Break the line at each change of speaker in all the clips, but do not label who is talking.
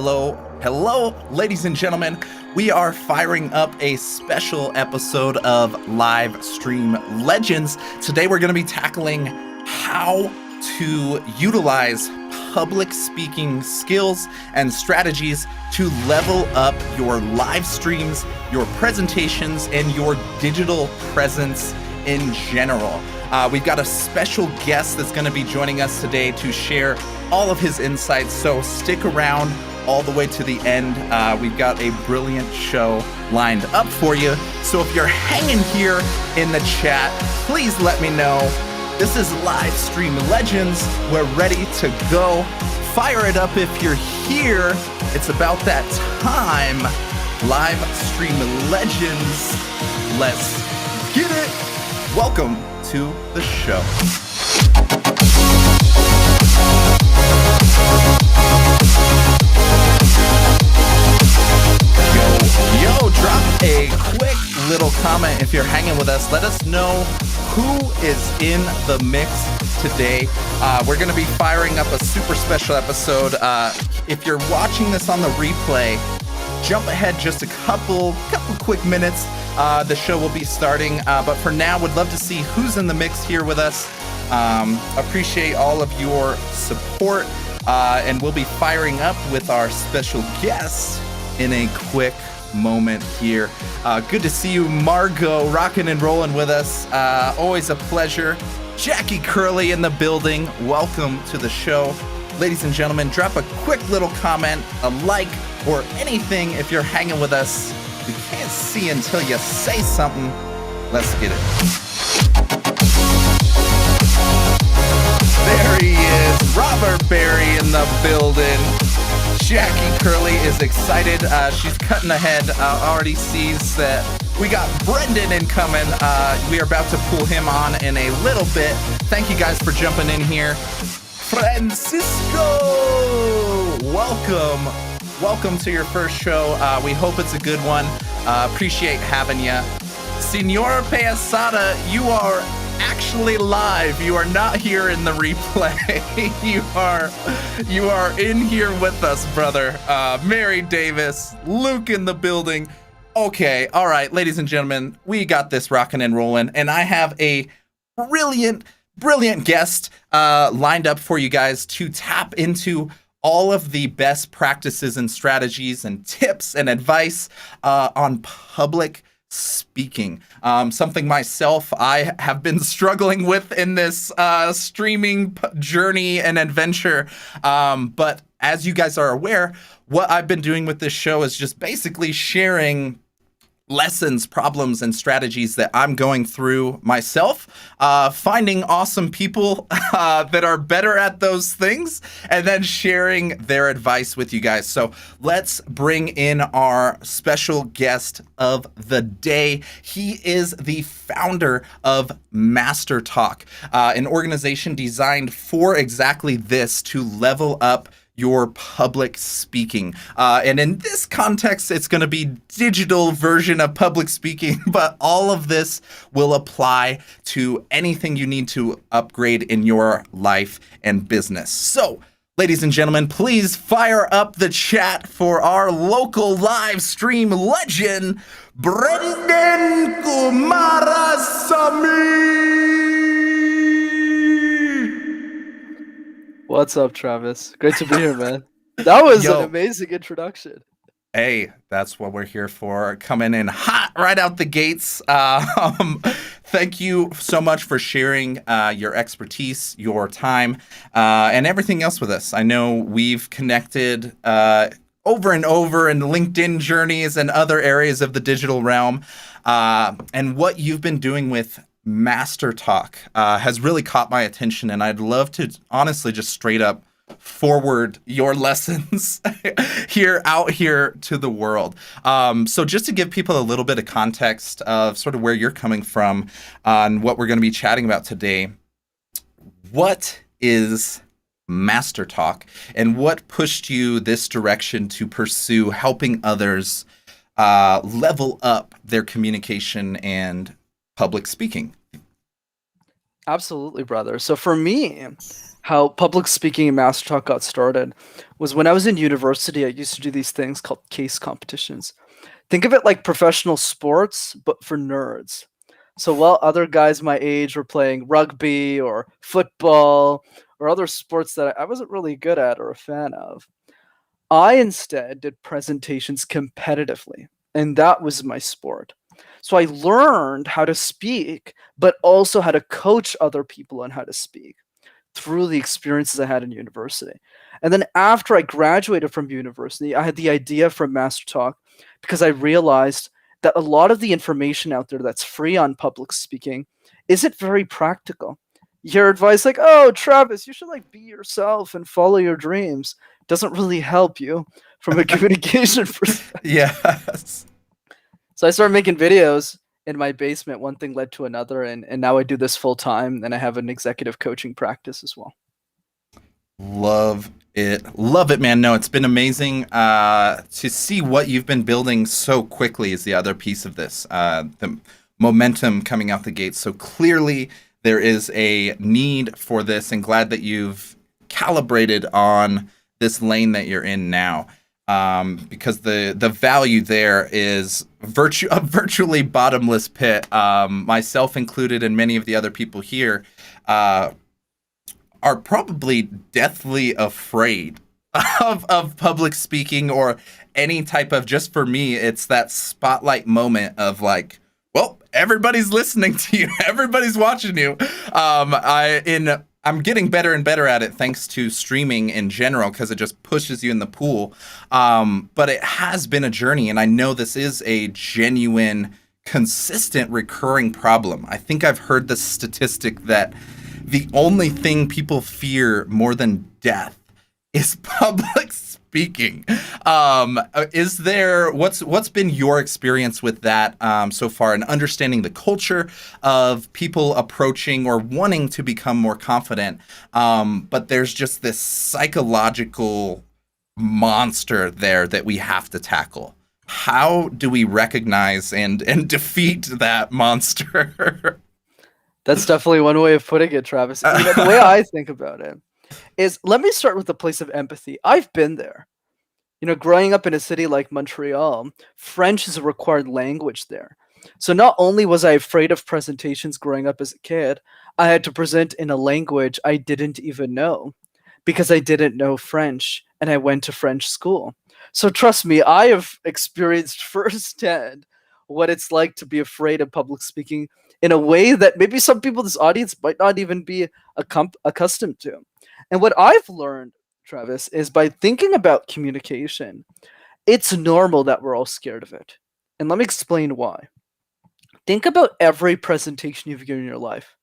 Hello, ladies and gentlemen. We are firing up a special episode of Livestream Legends. Today we're going to be tackling how to utilize public speaking skills and strategies to level up your live streams, your presentations, and your digital presence in general. We've got a special guest that's going to be joining us today to share all of his insights, so stick around all the way to the end. We've got a brilliant show lined up for you. So if you're hanging here in the chat, please let me know. This is Livestream Legends. We're ready to go. Fire it up if you're here. It's about that time. Livestream Legends. Let's get it. Welcome to the show. Yo, drop a quick little comment if you're hanging with us. Let us know who is in the mix today. We're going to be firing up a super special episode. If you're watching this on the replay, jump ahead just a couple quick minutes. The show will be starting, but for now, would love to see who's in the mix here with us. Appreciate all of your support, and we'll be firing up with our special guest in a quick moment here. Good to see you, Margot, rocking and rolling with us. Always a pleasure. Jackie Curley in the building. Welcome to the show. Ladies and gentlemen, drop a quick little comment, a like, or anything if you're hanging with us. We can't see until you say something. Let's get it. There he is, Robert Berry in the building. Jackie Curley is excited. She's cutting ahead. Already sees that we got Brenden incoming. We are about to pull him on in a little bit. Thank you guys for jumping in here. Francisco, welcome to your first show. We hope it's a good one. Appreciate having you. Senora Payasada, you are actually live. You are not here in the replay. you are in here with us, brother. Mary Davis, Luke in the building. Okay, all right, ladies and gentlemen, we got this rocking and rolling, and I have a brilliant guest lined up for you guys to tap into all of the best practices and strategies and tips and advice on public speaking. Something myself I have been struggling with in this streaming journey and adventure. But as you guys are aware, what I've been doing with this show is just basically sharing lessons, problems, and strategies that I'm going through myself, finding awesome people that are better at those things, and then sharing their advice with you guys. So let's bring in our special guest of the day. He is the founder of MasterTalk, an organization designed for exactly this, to level up your public speaking. And in this context, it's going to be digital version of public speaking, but all of this will apply to anything you need to upgrade in your life and business. So, ladies and gentlemen, please fire up the chat for our local live stream legend, Brenden Kumarasamy.
What's up, Travis? Great to be here, man. That was an amazing introduction.
Hey, that's what we're here for. Coming in hot right out the gates. Thank you so much for sharing your expertise, your time, and everything else with us. I know we've connected over and over in LinkedIn journeys and other areas of the digital realm. And what you've been doing with MasterTalk has really caught my attention, and I'd love to honestly just straight up forward your lessons out here to the world. So just to give people a little bit of context of sort of where you're coming from on what we're going to be chatting about today, what is MasterTalk, and what pushed you this direction to pursue helping others level up their communication and public speaking?
Absolutely, brother. So for me, how public speaking and MasterTalk got started was when I was in university. I used to do these things called case competitions. Think of it like professional sports, but for nerds. So while other guys my age were playing rugby or football or other sports that I wasn't really good at or a fan of, I instead did presentations competitively, and that was my sport. So I learned how to speak, but also how to coach other people on how to speak through the experiences I had in university. And then after I graduated from university, I had the idea for Master Talk because I realized that a lot of the information out there that's free on public speaking isn't very practical. You hear advice like, "Oh, Travis, you should like be yourself and follow your dreams." Doesn't really help you from a communication perspective.
Yes.
So I started making videos in my basement. One thing led to another, and now I do this full time, and I have an executive coaching practice as well.
Love it, man. No, it's been amazing to see what you've been building so quickly is the other piece of this. The momentum coming out the gate so clearly. There is a need for this, and glad that you've calibrated on this lane that you're in now, because the value there is a virtually bottomless pit. Myself included, and many of the other people here are probably deathly afraid of public speaking or any type of, just for me, it's that spotlight moment of like, well, everybody's listening to you. Everybody's watching you. I'm getting better and better at it thanks to streaming in general because it just pushes you in the pool. But it has been a journey, and I know this is a genuine, consistent, recurring problem. I think I've heard the statistic that the only thing people fear more than death is public speaking. Is there what's been your experience with that so far, and understanding the culture of people approaching or wanting to become more confident, but there's just this psychological monster there that we have to tackle? How do we recognize and defeat that monster?
That's definitely one way of putting it, Travis. You know, the way I think about it is, let me start with the place of empathy. I've been there. You know, growing up in a city like Montreal, French is a required language there. So not only was I afraid of presentations growing up as a kid, I had to present in a language I didn't even know because I didn't know French and I went to French school. So trust me, I have experienced firsthand what it's like to be afraid of public speaking in a way that maybe some people in this audience might not even be accustomed to. And what I've learned, Travis, is by thinking about communication, it's normal that we're all scared of it. And let me explain why. Think about every presentation you've given in your life.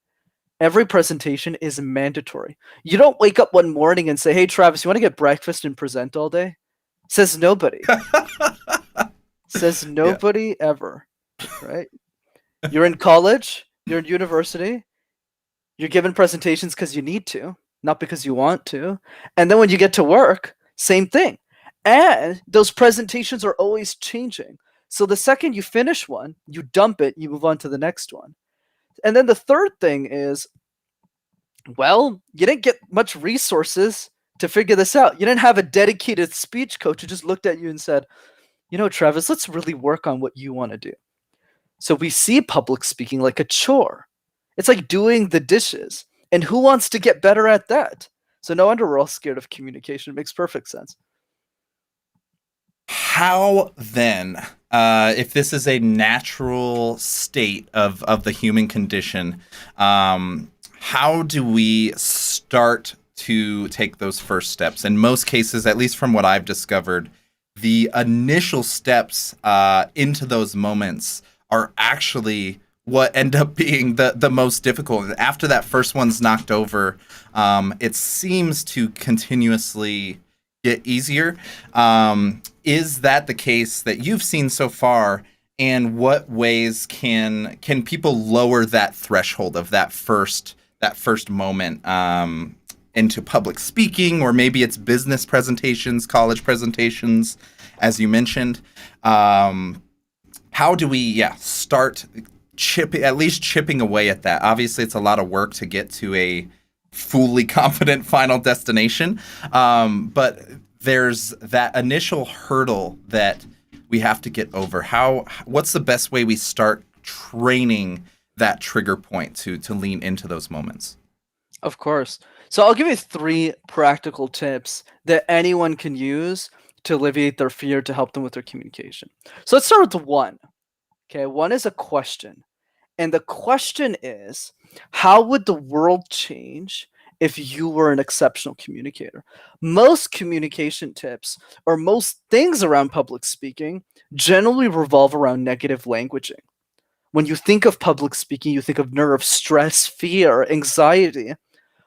Every presentation is mandatory. You don't wake up one morning and say, "Hey, Travis, you want to get breakfast and present all day?" Says nobody. Says nobody ever, right? You're in college, you're in university, you're given presentations because you need to, not because you want to. And then when you get to work, same thing. And those presentations are always changing. So the second you finish one, you dump it, you move on to the next one. And then the third thing is, well, you didn't get much resources to figure this out. You didn't have a dedicated speech coach who just looked at you and said, "You know, Travis, let's really work on what you want to do." So we see public speaking like a chore. It's like doing the dishes. And who wants to get better at that? So no wonder we're all scared of communication. It makes perfect sense.
How then, if this is a natural state of the human condition, how do we start to take those first steps? In most cases, at least from what I've discovered, the initial steps into those moments are actually what end up being the most difficult. After that first one's knocked over, it seems to continuously get easier. Is that the case that you've seen so far? And what ways can people lower that threshold of that first moment into public speaking, or maybe it's business presentations, college presentations, as you mentioned? How do we start at least chipping away at that. Obviously, it's a lot of work to get to a fully confident final destination, but there's that initial hurdle that we have to get over. What's the best way we start training that trigger point to lean into those moments?
Of course. So I'll give you 3 practical tips that anyone can use to alleviate their fear to help them with their communication. So let's start with 1. Okay, 1 is a question. And the question is, how would the world change if you were an exceptional communicator? Most communication tips or most things around public speaking generally revolve around negative languaging. When you think of public speaking, you think of nerves, stress, fear, anxiety,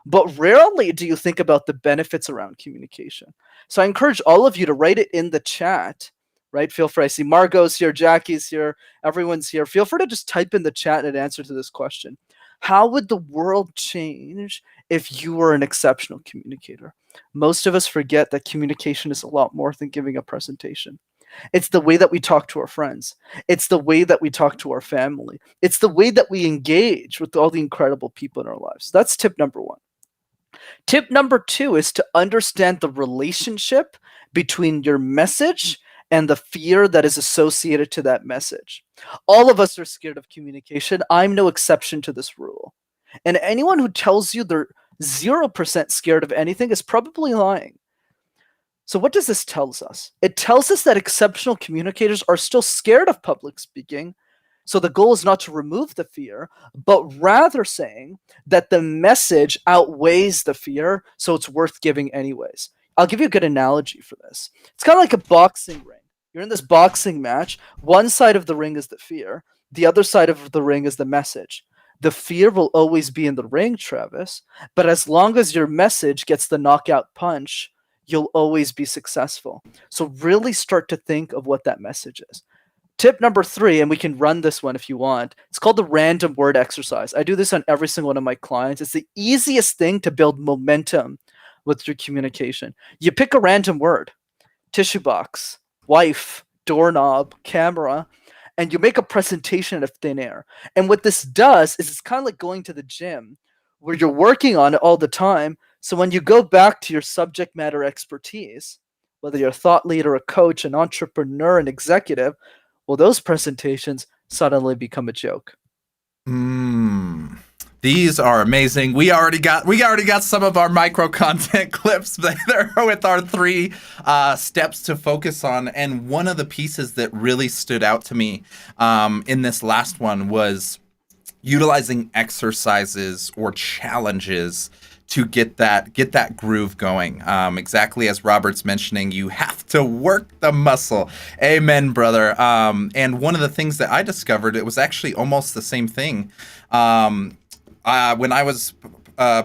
but rarely do you think about the benefits around communication. So I encourage all of you to write it in the chat, right? Feel free. I see Margot's here, Jackie's here, everyone's here. Feel free to just type in the chat an answer to this question. How would the world change if you were an exceptional communicator? Most of us forget that communication is a lot more than giving a presentation. It's the way that we talk to our friends. It's the way that we talk to our family. It's the way that we engage with all the incredible people in our lives. That's tip number 1. Tip number 2 is to understand the relationship between your message and the fear that is associated to that message. All of us are scared of communication. I'm no exception to this rule. And anyone who tells you they're 0% scared of anything is probably lying. So what does this tell us? It tells us that exceptional communicators are still scared of public speaking. So the goal is not to remove the fear, but rather saying that the message outweighs the fear, so it's worth giving anyways. I'll give you a good analogy for this. It's kind of like a boxing ring. You're in this boxing match. One side of the ring is the fear. The other side of the ring is the message. The fear will always be in the ring, Travis, but as long as your message gets the knockout punch, you'll always be successful. So really start to think of what that message is. Tip number 3, and we can run this one if you want. It's called the random word exercise. I do this on every single one of my clients. It's the easiest thing to build momentum with your communication. You pick a random word, tissue box, wife, doorknob, camera, and you make a presentation out of thin air. And what this does is it's kind of like going to the gym where you're working on it all the time. So when you go back to your subject matter expertise, whether you're a thought leader, a coach, an entrepreneur, an executive, well, those presentations suddenly become a joke.
These are amazing. We already got some of our micro content clips there with our 3 steps to focus on. And one of the pieces that really stood out to me in this last one was utilizing exercises or challenges to get that groove going. Exactly as Robert's mentioning, you have to work the muscle. Amen, brother. And one of the things that I discovered, it was actually almost the same thing. When I was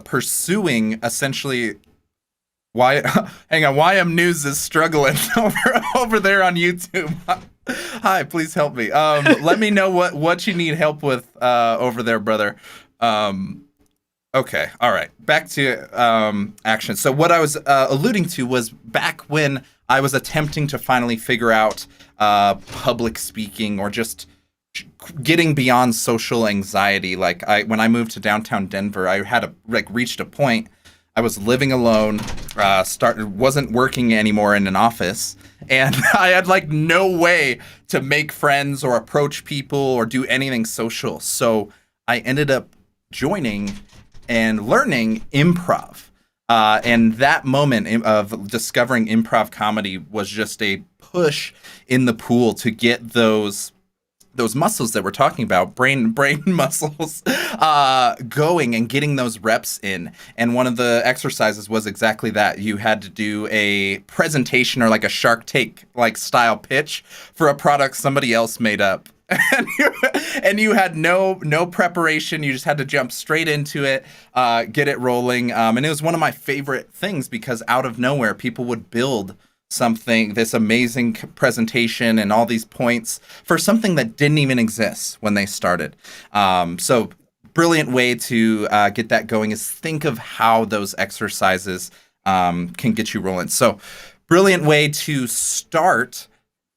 pursuing essentially YM News is struggling over there on YouTube. Hi, please help me. Let me know what you need help with over there, brother. Okay, all right. Back to action. So what I was alluding to was back when I was attempting to finally figure out public speaking or just getting beyond social anxiety. Like when I moved to downtown Denver, I had reached a point. I was living alone, wasn't working anymore in an office, and I had no way to make friends or approach people or do anything social. So I ended up joining and learning improv. And that moment of discovering improv comedy was just a push in the pool to get those muscles that we're talking about, brain muscles, going and getting those reps in. And one of the exercises was exactly that. You had to do a presentation or a Shark Tank style pitch for a product somebody else made up. And you had no preparation. You just had to jump straight into it, get it rolling. And it was one of my favorite things because out of nowhere, people would build this amazing presentation and all these points for something that didn't even exist when they started. So brilliant way to get that going is think of how those exercises can get you rolling. So brilliant way to start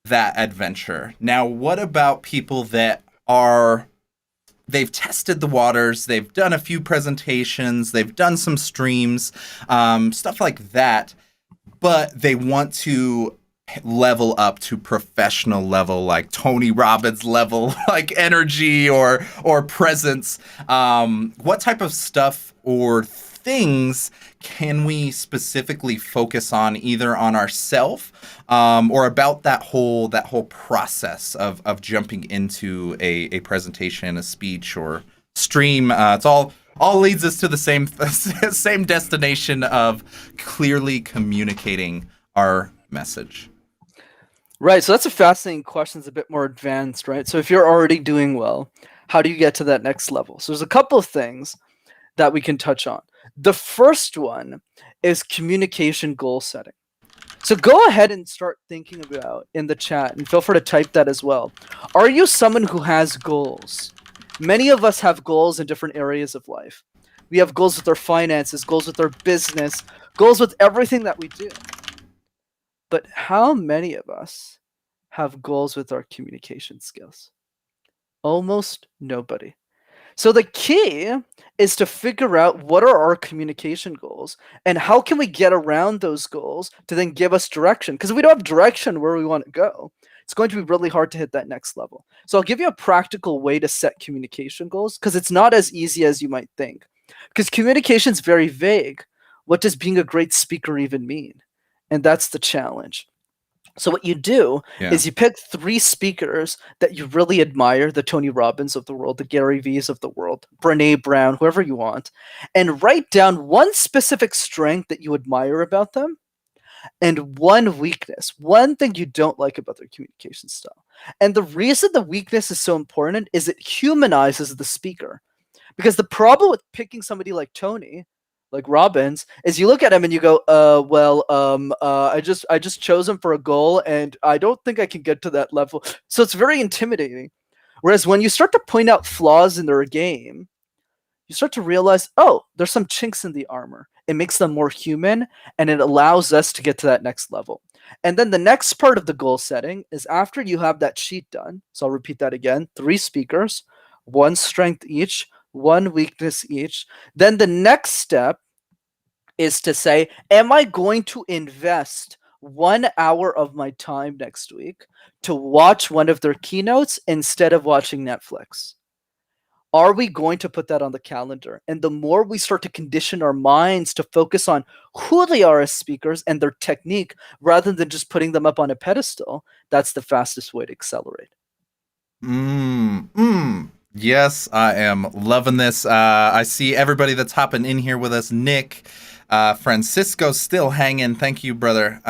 that adventure. Now, what about people that are they've tested the waters, they've done a few presentations, they've done some streams, stuff like that, but they want to level up to professional level, like Tony Robbins level, like energy or presence. What type of stuff or things can we specifically focus on, either on ourself, or about that whole process of jumping into a presentation, a speech, or stream? It's all leads us to the same destination of clearly communicating our message.
Right. So that's a fascinating question. It's a bit more advanced, right? So if you're already doing well, how do you get to that next level? So there's a couple of things that we can touch on. The first one is communication goal setting. So go ahead and start thinking about in the chat, and feel free to type that as well. Are you someone who has goals? Many of us have goals in different areas of life. We have goals with our finances, goals with our business, goals with everything that we do. But how many of us have goals with our communication skills? Almost nobody. So the key is to figure out what are our communication goals and how can we get around those goals to then give us direction. Because if we don't have direction where we want to go, it's going to be really hard to hit that next level. So I'll give you a practical way to set communication goals, because it's not as easy as you might think. Because communication is very vague. What does being a great speaker even mean? And that's the challenge. So what you do is you pick 3 speakers that you really admire, the Tony Robbins of the world, the Gary V's of the world, Brene Brown, whoever you want, and write down one specific strength that you admire about them and one weakness, one thing you don't like about their communication style. And the reason the weakness is so important is it humanizes the speaker. Because the problem with picking somebody like Tony, like Robbins, is you look at him and you go, I just chose him for a goal and I don't think I can get to that level. So it's very intimidating. Whereas when you start to point out flaws in their game, you start to realize, oh, there's some chinks in the armor. It makes them more human and it allows us to get to that next level. And then the next part of the goal setting is after you have that sheet done. So I'll repeat that again. 3 speakers, 1 strength each, 1 weakness each. Then the next step is to say, am I going to invest 1 hour of my time next week to watch one of their keynotes instead of watching Netflix? Are we going to put that on the calendar? And the more we start to condition our minds to focus on who they are as speakers and their technique, rather than just putting them up on a pedestal, that's the fastest way to accelerate.
Yes, I am loving this. I see everybody that's hopping in here with us. Nick, Francisco still hanging. Thank you, brother.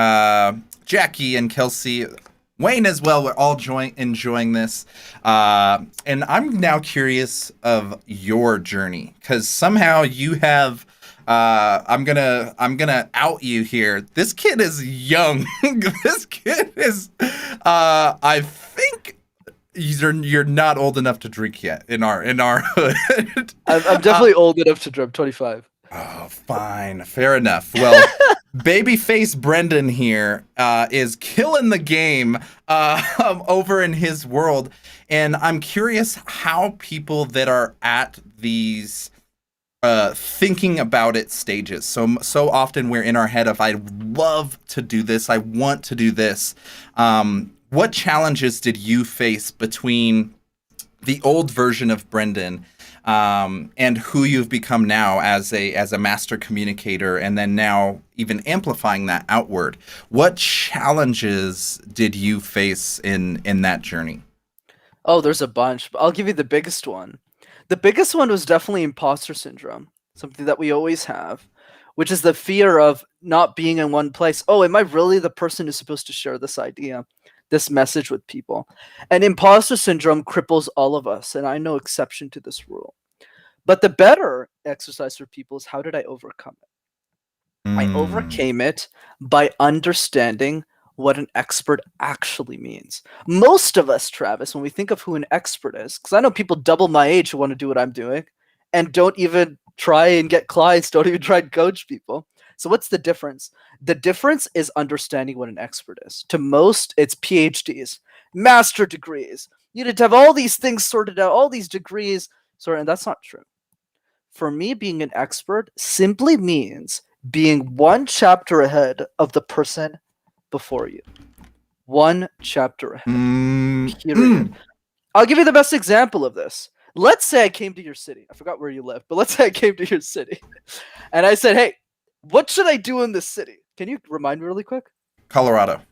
Jackie and Kelsey, Wayne as well. We're all enjoying this. And I'm now curious of your journey, because somehow you have. I'm gonna out you here. This kid is young. This kid is. I think you're not old enough to drink yet in our hood.
I'm definitely old enough to drink. 25.
Oh, fine. Fair enough. Well, babyface Brenden here is killing the game over in his world. And I'm curious how people that are at these thinking about it stages. So often we're in our head of, I love to do this. I want to do this. What challenges did you face between the old version of Brenden and who you've become now as a master communicator, and then now even amplifying that outward? What challenges did you face in that journey?
Oh, there's a bunch. But I'll give you the biggest one. The biggest one was definitely imposter syndrome, something that we always have, which is the fear of not being in one place. Oh, am I really the person who's supposed to share this idea, this message with people? And imposter syndrome cripples all of us, and I'm no exception to this rule. But the better exercise for people is, how did I overcome it? I overcame it by understanding what an expert actually means. Most of us, Travis, when we think of who an expert is, because I know people double my age who want to do what I'm doing and don't even try and get clients, don't even try and coach people. So what's the difference? The difference is understanding what an expert is. To most, it's PhDs, master degrees. You need to have all these things sorted out, all these degrees. Sorry, and that's not true. For me, being an expert simply means being one chapter ahead of the person before you. One chapter ahead. Period. I'll give you the best example of this. Let's say I came to your city. I forgot where you live, but let's say I came to your city. And I said, hey, what should I do in this city? Can you remind me really quick?
Colorado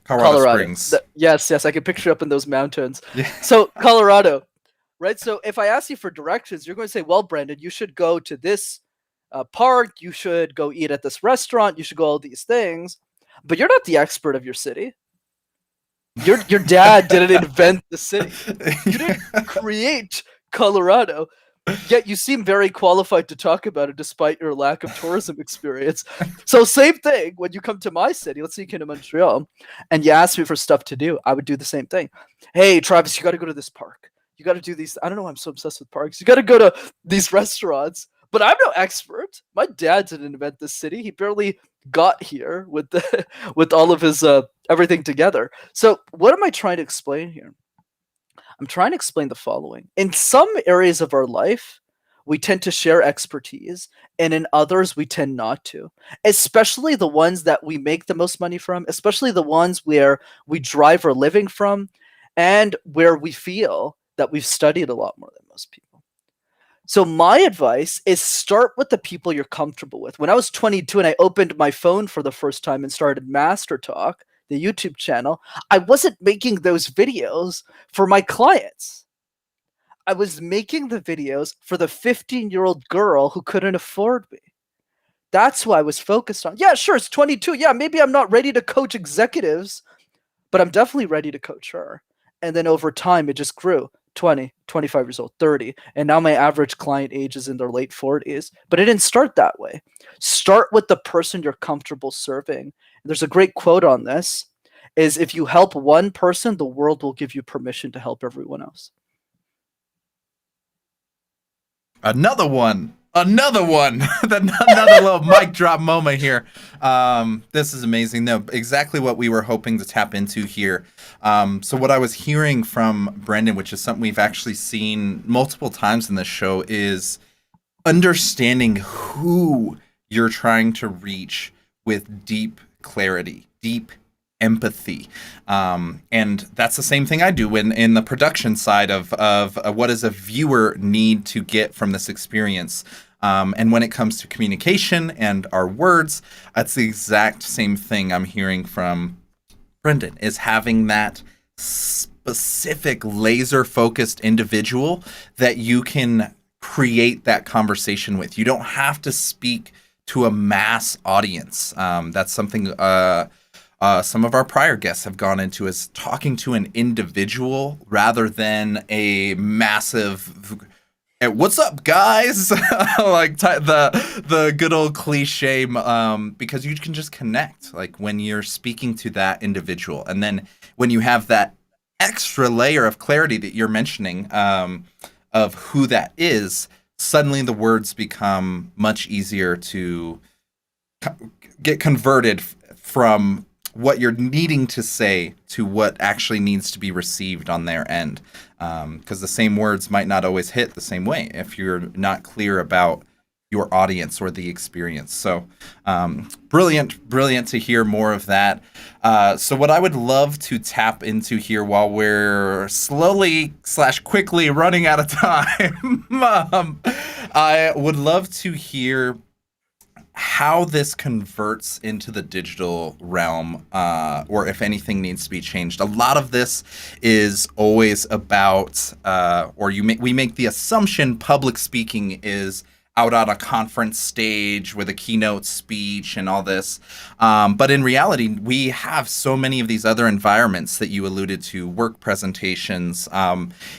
Springs.
Yes, I can picture up in those mountains.
Yeah.
So Colorado, right? So if I ask you for directions, you're going to say, well, Brenden, you should go to this park. You should go eat at this restaurant. You should go all these things. But you're not the expert of your city. Your dad didn't invent the city. You didn't create Colorado. Yet you seem very qualified to talk about it despite your lack of tourism experience. So same thing, when you come to my city, let's say you came to Montreal, and you ask me for stuff to do, I would do the same thing. Hey, Travis, you got to go to this park. You got to do these. I don't know why I'm so obsessed with parks. You got to go to these restaurants. But I'm no expert. My dad didn't invent this city. He barely got here with with all of his everything together. So what am I trying to explain here? I'm trying to explain the following. In some areas of our life, we tend to share expertise, and in others, we tend not to. Especially the ones that we make the most money from, especially the ones where we drive our living from, and where we feel that we've studied a lot more than most people. So my advice is start with the people you're comfortable with. When I was 22 and I opened my phone for the first time and started MasterTalk, the YouTube channel, I wasn't making those videos for my clients. I was making the videos for the 15-year-old girl who couldn't afford me. That's who I was focused on. Yeah, sure, it's 22. Yeah, maybe I'm not ready to coach executives, but I'm definitely ready to coach her. And then over time, it just grew. 20, 25 years old, 30. And now my average client age is in their late 40s. But it didn't start that way. Start with the person you're comfortable serving. There's a great quote on this, is if you help one person, the world will give you permission to help everyone else.
Another one. Another little mic drop moment here. This is amazing. No, exactly what we were hoping to tap into here. So what I was hearing from Brenden, which is something we've actually seen multiple times in this show, is understanding who you're trying to reach with deep clarity, deep empathy. And that's the same thing I do in the production side of what does a viewer need to get from this experience. And when it comes to communication and our words, that's the exact same thing I'm hearing from Brenden, is having that specific laser-focused individual that you can create that conversation with. You don't have to speak to a mass audience. That's something some of our prior guests have gone into, is talking to an individual rather than a massive "Hey, what's up, guys?" like the good old cliche, because you can just connect like when you're speaking to that individual. And then when you have that extra layer of clarity that you're mentioning, of who that is, suddenly the words become much easier to get converted from what you're needing to say to what actually needs to be received on their end. Because the same words might not always hit the same way if you're not clear about your audience or the experience. So brilliant to hear more of that. So what I would love to tap into here while we're slowly/quickly running out of time, I would love to hear how this converts into the digital realm, or if anything needs to be changed. A lot of this is always about, we make the assumption public speaking is out on a conference stage with a keynote speech and all this. But in reality, we have so many of these other environments that you alluded to, work presentations,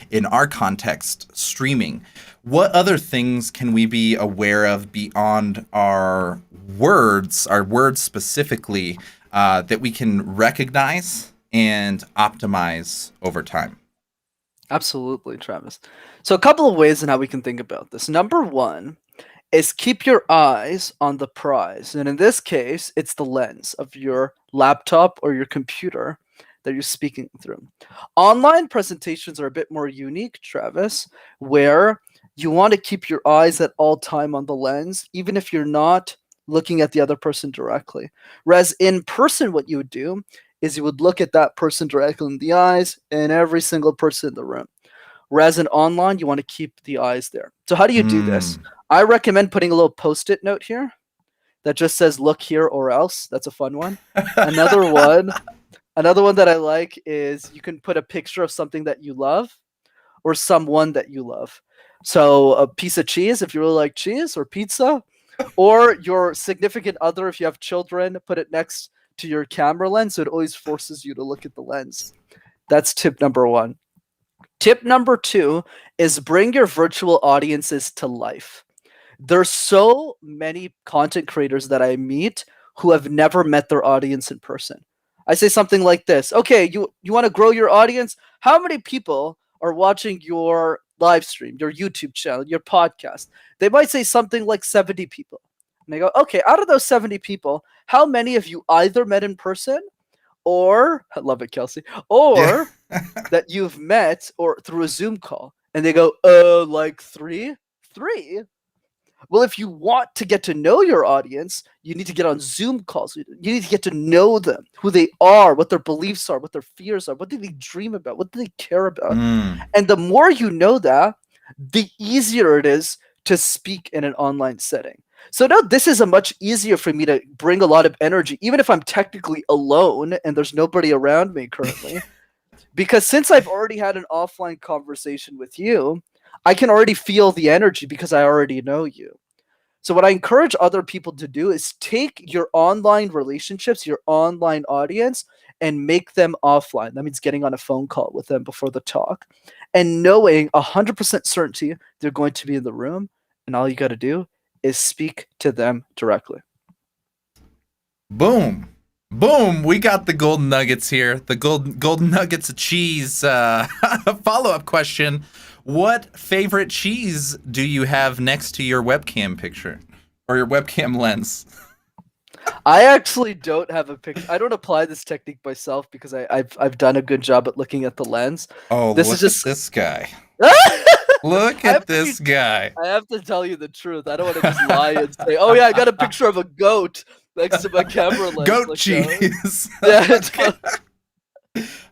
in our context, streaming. What other things can we be aware of beyond our words specifically, that we can recognize and optimize over time?
Absolutely, Travis. So a couple of ways in how we can think about this. Number one is keep your eyes on the prize. And in this case, it's the lens of your laptop or your computer that you're speaking through. Online presentations are a bit more unique, Travis, where you want to keep your eyes at all time on the lens, even if you're not looking at the other person directly. Whereas in person, what you would do is you would look at that person directly in the eyes and every single person in the room. Whereas in online, you want to keep the eyes there. So how do you do this? I recommend putting a little post-it note here that just says "look here or else." That's a fun one. Another one that I like is you can put a picture of something that you love or someone that you love. So a piece of cheese if you really like cheese, or pizza, or your significant other if you have children, put it next to your camera lens so it always forces you to look at the lens. That's tip number 1. Tip number 2 is bring your virtual audiences to life. There's so many content creators that I meet who have never met their audience in person. I say something like this: okay, you want to grow your audience? How many people are watching your live stream, your YouTube channel, your podcast? They might say something like 70 people. And they go, okay, out of those 70 people, how many of you either met in person or, I love it, Kelsey, or that you've met or through a Zoom call? And they go, like 3? 3? Well, if you want to get to know your audience, you need to get on Zoom calls. You need to get to know them, who they are, what their beliefs are, what their fears are, what do they dream about, what do they care about. And the more you know that, the easier it is to speak in an online setting. So now this is a much easier for me to bring a lot of energy, even if I'm technically alone and there's nobody around me currently. Because since I've already had an offline conversation with you, I can already feel the energy because I already know you. So what I encourage other people to do is take your online relationships, your online audience, and make them offline. That means getting on a phone call with them before the talk and knowing 100% certainty they're going to be in the room, and all you got to do is speak to them directly.
Boom. Boom. We got the golden nuggets here. The golden nuggets of cheese. Follow-up question. What favorite cheese do you have next to your webcam picture or your webcam lens?
I actually don't have a picture. I don't apply this technique myself because I've done a good job at looking at the lens.
Oh,
this
look
is just
at this guy. Look at this guy.
I have to tell you the truth. I don't want to just lie and say, "Oh yeah, I got a picture of a goat next to my camera lens."
Goat
like,
cheese.
Yeah.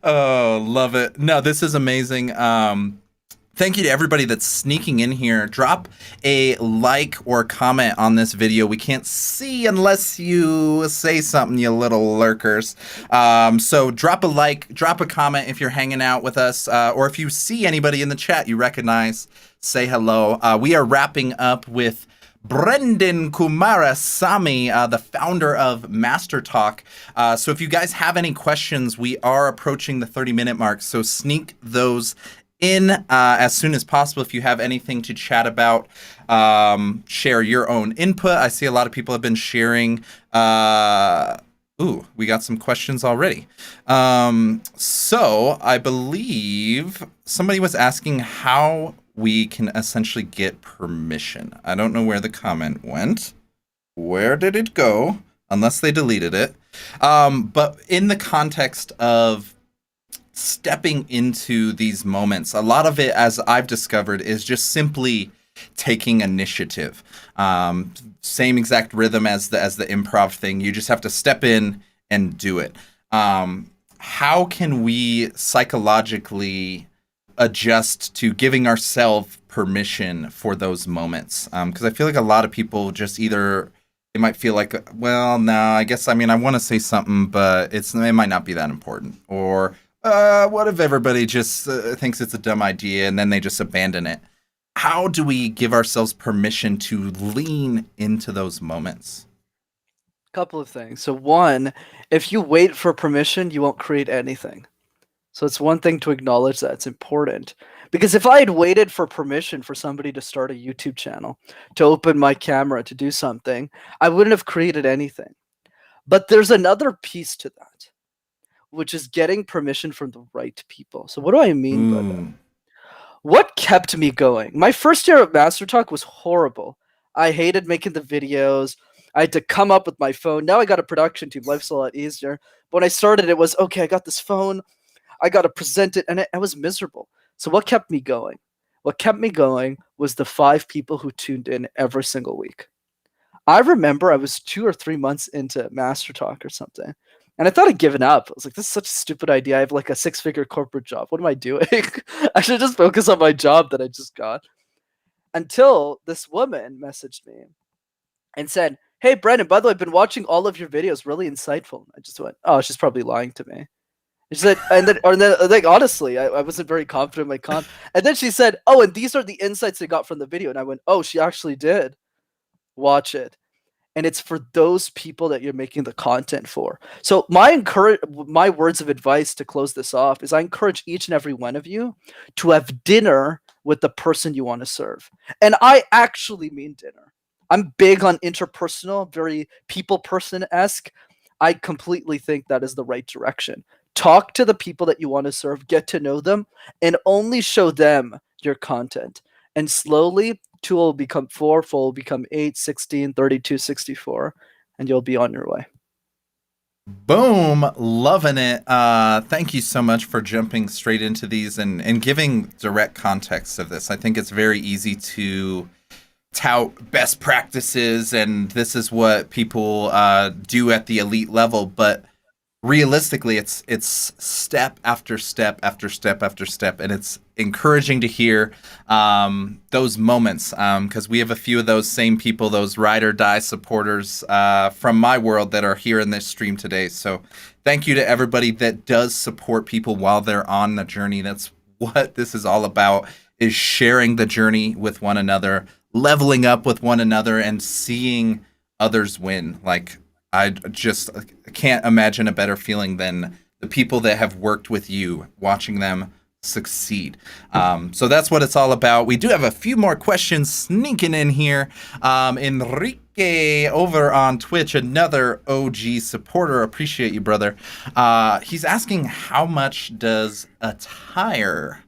Oh, love it. No, this is amazing. Thank you to everybody that's sneaking in here. Drop a like or comment on this video. We can't see unless you say something, you little lurkers. So drop a like, drop a comment if you're hanging out with us, or if you see anybody in the chat you recognize, say hello. We are wrapping up with Brenden Kumarasamy, the founder of MasterTalk. So if you guys have any questions, we are approaching the 30-minute mark, so sneak those in as soon as possible. If you have anything to chat about, share your own input. I see a lot of people have been sharing. We got some questions already. So I believe somebody was asking how we can essentially get permission. I don't know where the comment went. Where did it go? Unless they deleted it. But in the context of stepping into these moments, a lot of it, as I've discovered, is just simply taking initiative. Same exact rhythm as the improv thing. You just have to step in and do it. How can we psychologically adjust to giving ourselves permission for those moments? Because I feel like a lot of people just either, they might feel like, well, no, I guess, I want to say something, but it might not be that important. Or what if everybody just thinks it's a dumb idea and then they just abandon it? How do we give ourselves permission to lean into those moments?
Couple of things. So one, if you wait for permission, you won't create anything. So it's one thing to acknowledge that. It's important. Because if I had waited for permission for somebody to start a YouTube channel, to open my camera, to do something, I wouldn't have created anything. But there's another piece to that, which is getting permission from the right people. So what do I mean by that? What kept me going? My first year at MasterTalk was horrible. I hated making the videos. I had to come up with my phone. Now I got a production team. Life's a lot easier. But when I started, it was, okay, I got this phone. I got to present it. And I was miserable. So what kept me going? What kept me going was the 5 people who tuned in every single week. I remember I was 2 or 3 months into MasterTalk or something, and I thought I'd given up. I was like, this is such a stupid idea. I have like a 6-figure corporate job. What am I doing? I should just focus on my job that I just got. Until this woman messaged me and said, hey, Brenden, by the way, I've been watching all of your videos. Really insightful. I just went, oh, she's probably lying to me. She said, and then like, honestly, I wasn't very confident in my and then she said, oh, and these are the insights I got from the video. And I went, oh, she actually did watch it. And it's for those people that you're making the content for. So my words of advice to close this off is I encourage each and every one of you to have dinner with the person you want to serve. And I actually mean dinner. I'm big on interpersonal, very people person-esque. I completely think that is the right direction. Talk to the people that you want to serve, get to know them, and only show them your content. And slowly, 2 will become 4, 4 will become 8, 16, 32, 64, and you'll be on your way.
Boom, loving it. Thank you so much for jumping straight into these and giving direct context of this. I think it's very easy to tout best practices and this is what people do at the elite level, but realistically it's step after step after step after step, and it's encouraging to hear those moments because we have a few of those same people, those ride or die supporters from my world that are here in this stream today. So thank you to everybody that does support people while they're on the journey. That's what this is all about, is sharing the journey with one another, leveling up with one another, and seeing others win. Like, I just can't imagine a better feeling than the people that have worked with you, watching them succeed. So that's what it's all about. We do have a few more questions sneaking in here. Enrique over on Twitch, another OG supporter. Appreciate you, brother. He's asking, how much does attire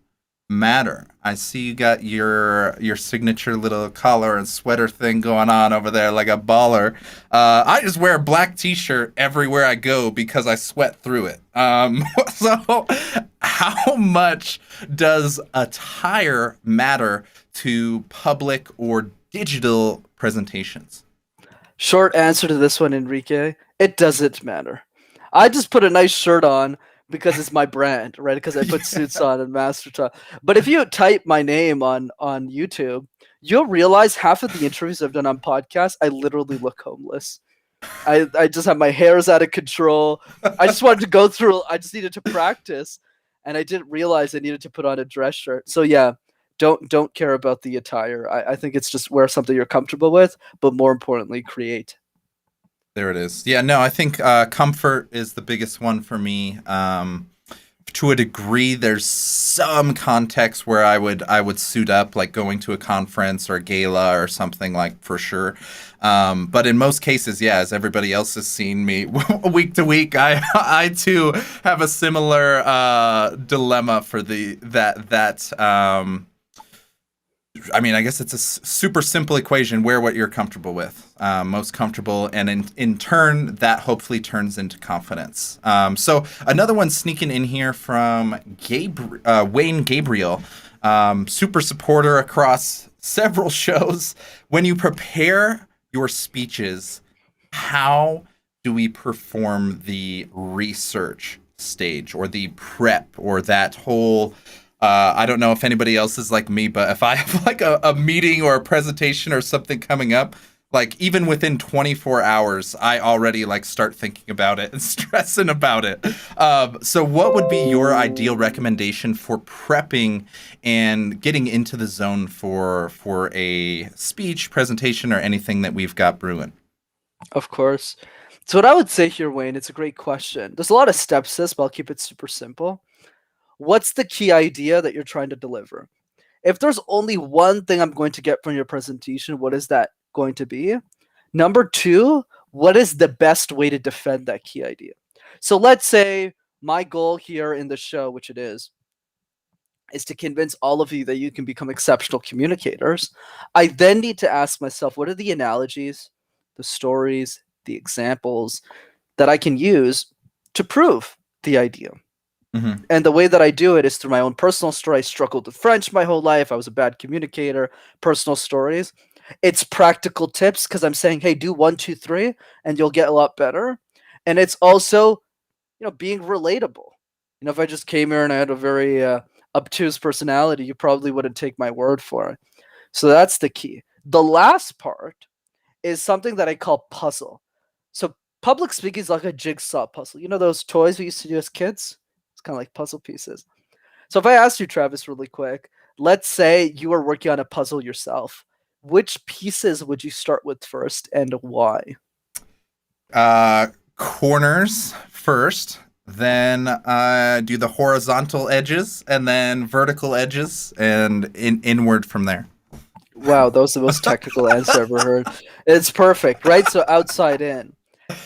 matter? I see you got your signature little collar and sweater thing going on over there like a baller. I just wear a black t-shirt everywhere I go because I sweat through it. So how much does attire matter to public or digital presentations?
Short answer to this one, Enrique, it doesn't matter. I just put a nice shirt on because it's my brand, right? Because I put suits on and MasterTalk. But if you type my name on YouTube, you'll realize half of the interviews I've done on podcasts, I literally look homeless. I just have my hair's out of control. I just wanted to go through. I just needed to practice, and I didn't realize I needed to put on a dress shirt. So yeah, don't care about the attire. I think it's just wear something you're comfortable with, but more importantly, create.
There it is. Yeah, no, I think comfort is the biggest one for me. To a degree, there's some context where I would suit up, like going to a conference or a gala or something, like, for sure. But in most cases, yeah, as everybody else has seen me week to week, I too have a similar dilemma for I mean, I guess it's a super simple equation. Wear what you're comfortable with, most comfortable, and in turn, that hopefully turns into confidence. So another one sneaking in here from Wayne Gabriel, super supporter across several shows. When you prepare your speeches, how do we perform the research stage or the prep or that whole... I don't know if anybody else is like me, but if I have like a meeting or a presentation or something coming up, like even within 24 hours, I already like start thinking about it and stressing about it. So what would be your ideal recommendation for prepping and getting into the zone for a speech, presentation, or anything that we've got brewing?
Of course. So what I would say here, Wayne, it's a great question. There's a lot of steps to this, but I'll keep it super simple. What's the key idea that you're trying to deliver? If there's only one thing I'm going to get from your presentation, what is that going to be? Number 2, what is the best way to defend that key idea? So let's say my goal here in the show, which it is to convince all of you that you can become exceptional communicators. I then need to ask myself, what are the analogies, the stories, the examples that I can use to prove the idea?
Mm-hmm.
And the way that I do it is through my own personal story. I struggled with French my whole life. I was a bad communicator, personal stories. It's practical tips because I'm saying, hey, do 1, 2, 3, and you'll get a lot better. And it's also, being relatable. If I just came here and I had a very obtuse personality, you probably wouldn't take my word for it. So that's the key. The last part is something that I call puzzle. So public speaking is like a jigsaw puzzle. Those toys we used to do as kids? It's kind of like puzzle pieces. So if I asked you, Travis, really quick, let's say you were working on a puzzle yourself. Which pieces would you start with first and why?
Corners first, then do the horizontal edges, and then vertical edges, and inward from there.
Wow, that was the most technical answer I've ever heard. It's perfect, right? So outside in.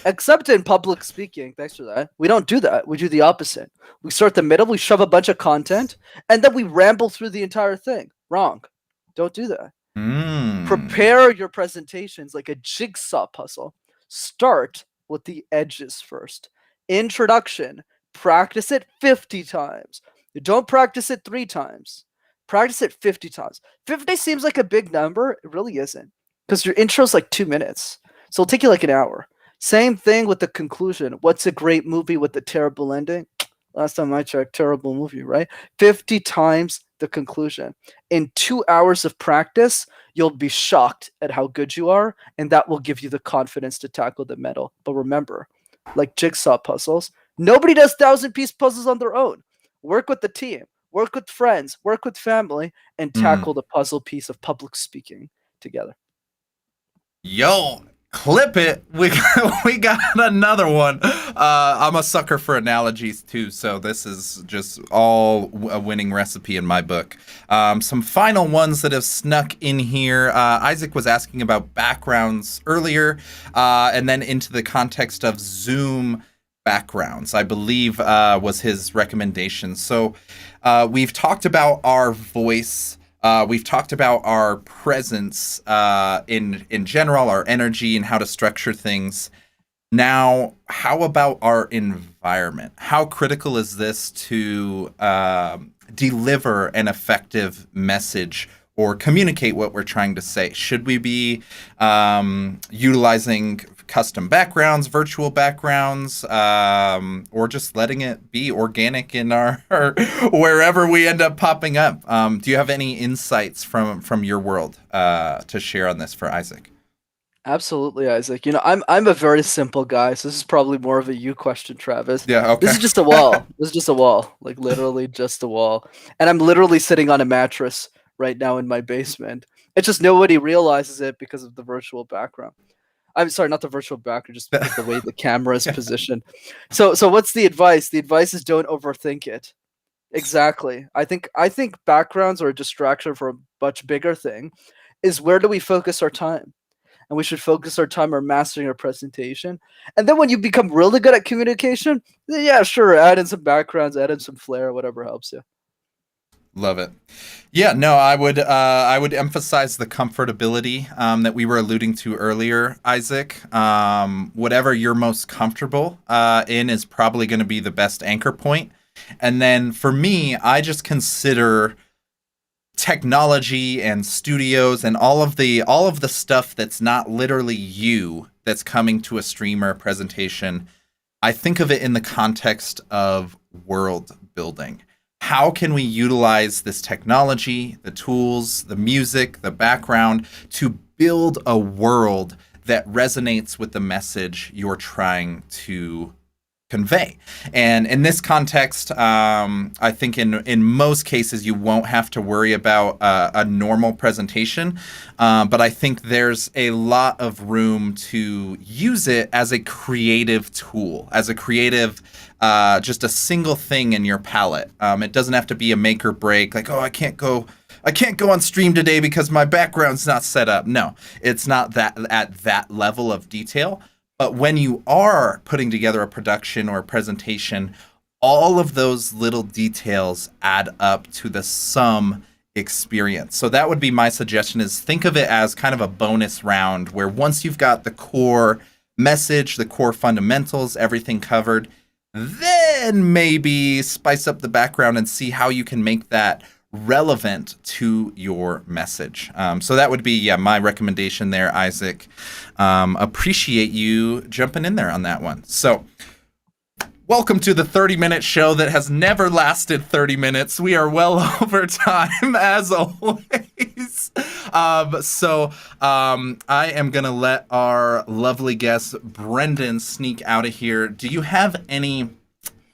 Except in public speaking, thanks for that. We don't do that. We do the opposite. We start the middle, we shove a bunch of content, and then we ramble through the entire thing. Wrong. Don't do that. Prepare your presentations like a jigsaw puzzle. Start with the edges first. Introduction. Practice it 50 times. Don't practice it 3 times. Practice it 50 times. 50 seems like a big number. It really isn't. Because your intro is like 2 minutes. So it'll take you like an hour. Same thing with the conclusion. What's a great movie with a terrible ending? Last time I checked, terrible movie, right? 50 times the conclusion. In 2 hours of practice, you'll be shocked at how good you are, and that will give you the confidence to tackle the medal. But remember, like jigsaw puzzles, nobody does 1,000-piece puzzles on their own. Work with the team, work with friends, work with family, and tackle the puzzle piece of public speaking together.
Yo, clip it. We got another one. I'm a sucker for analogies too, so this is just all a winning recipe in my book. Some final ones that have snuck in here. Isaac was asking about backgrounds earlier, and then into the context of Zoom backgrounds, I believe was his recommendation. So we've talked about our voice. We've talked about our presence in general, our energy, and how to structure things. Now, how about our environment? How critical is this to deliver an effective message or communicate what we're trying to say? Should we be utilizing custom backgrounds, virtual backgrounds, or just letting it be organic in our wherever we end up popping up? Do you have any insights from your world to share on this for Isaac?
Absolutely, Isaac. I'm a very simple guy, so this is probably more of a you question, Travis.
Yeah, okay.
This is just a wall. This is just a wall, like literally just a wall. And I'm literally sitting on a mattress right now in my basement. It's just nobody realizes it because of the virtual background. I'm sorry, not the virtual background, just because the way the camera is positioned. So what's the advice? The advice is don't overthink it. Exactly. I think backgrounds are a distraction for a much bigger thing. Is where do we focus our time? And we should focus our time on mastering our presentation. And then when you become really good at communication, then yeah, sure, add in some backgrounds, add in some flair, whatever helps you.
Love it. Yeah, no, I would emphasize the comfortability that we were alluding to earlier, Isaac. Whatever you're most comfortable in is probably going to be the best anchor point. And then for me, I just consider technology and studios and all of the stuff that's not literally you that's coming to a stream or a presentation. I think of it in the context of world building. How can we utilize this technology, the tools, the music, the background to build a world that resonates with the message you're trying to convey? And in this context, I think in most cases you won't have to worry about a normal presentation, but I think there's a lot of room to use it as a creative tool, as a creative, just a single thing in your palette. It doesn't have to be a make or break, like, oh, I can't go on stream today because my background's not set up. No, it's not that at that level of detail. But when you are putting together a production or a presentation, all of those little details add up to the sum experience. So that would be my suggestion, is think of it as kind of a bonus round where once you've got the core message, the core fundamentals, everything covered, then maybe spice up the background and see how you can make that relevant to your message. So that would be, my recommendation there, Isaac. Appreciate you jumping in there on that one. So welcome to the 30-minute show that has never lasted 30 minutes. We are well over time, as always. I am going to let our lovely guest, Brenden, sneak out of here. Do you have any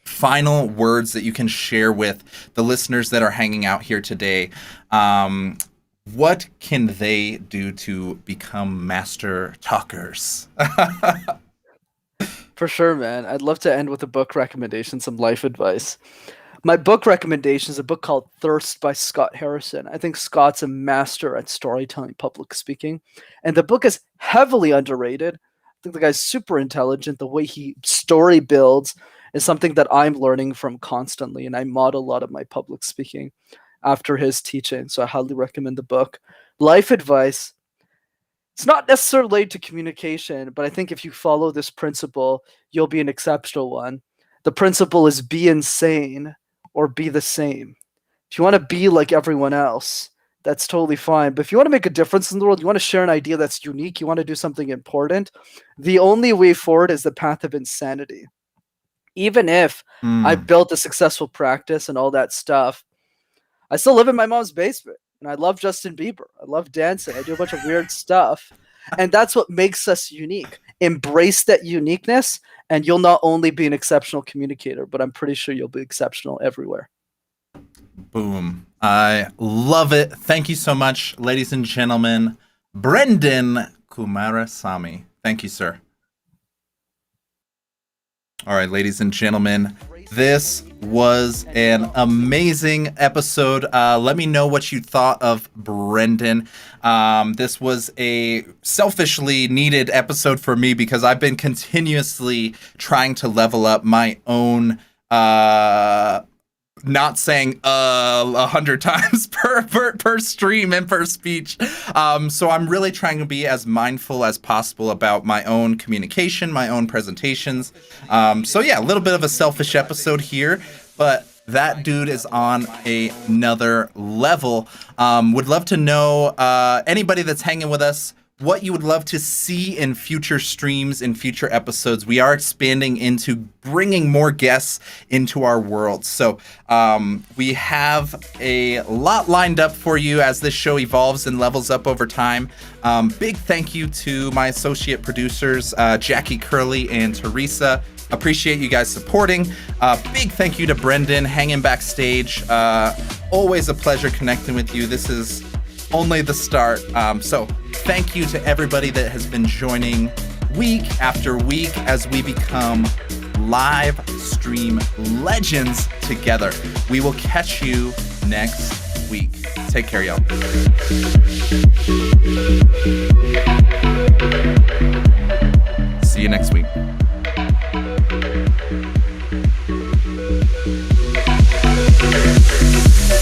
final words that you can share with the listeners that are hanging out here today? What can they do to become master talkers?
For sure, man. I'd love to end with a book recommendation, some life advice. My book recommendation is a book called Thirst by Scott Harrison. I think Scott's a master at storytelling, public speaking. And the book is heavily underrated. I think the guy's super intelligent. The way he story builds is something that I'm learning from constantly. And I model a lot of my public speaking after his teaching. So I highly recommend the book. Life advice. It's not necessarily related to communication, but I think if you follow this principle, you'll be an exceptional one. The principle is be insane or be the same. If you want to be like everyone else, that's totally fine. But if you want to make a difference in the world, you want to share an idea that's unique, you want to do something important, the only way forward is the path of insanity. Even if I built a successful practice and all that stuff, I still live in my mom's basement. And I love Justin Bieber. I love dancing. I do a bunch of weird stuff. And that's what makes us unique. Embrace that uniqueness, and you'll not only be an exceptional communicator, but I'm pretty sure you'll be exceptional everywhere.
Boom. I love it. Thank you so much, ladies and gentlemen. Brenden Kumarasamy. Thank you, sir. All right, ladies and gentlemen, this was an amazing episode. Let me know what you thought of Brenden. This was a selfishly needed episode for me because I've been continuously trying to level up my own, not saying 100 times per stream and per speech. So I'm really trying to be as mindful as possible about my own communication, my own presentations. So yeah, a little bit of a selfish episode here, but that dude is on another level. Would love to know anybody that's hanging with us, what you would love to see in future streams, in future episodes. We are expanding into bringing more guests into our world. So we have a lot lined up for you as this show evolves and levels up over time. Big thank you to my associate producers, Jackie Curley and Teresa. Appreciate you guys supporting. Big thank you to Brenden hanging backstage. Always a pleasure connecting with you. This is only the start. So thank you to everybody that has been joining week after week as we become live stream legends together. We will catch you next week. Take care, y'all. See you next week.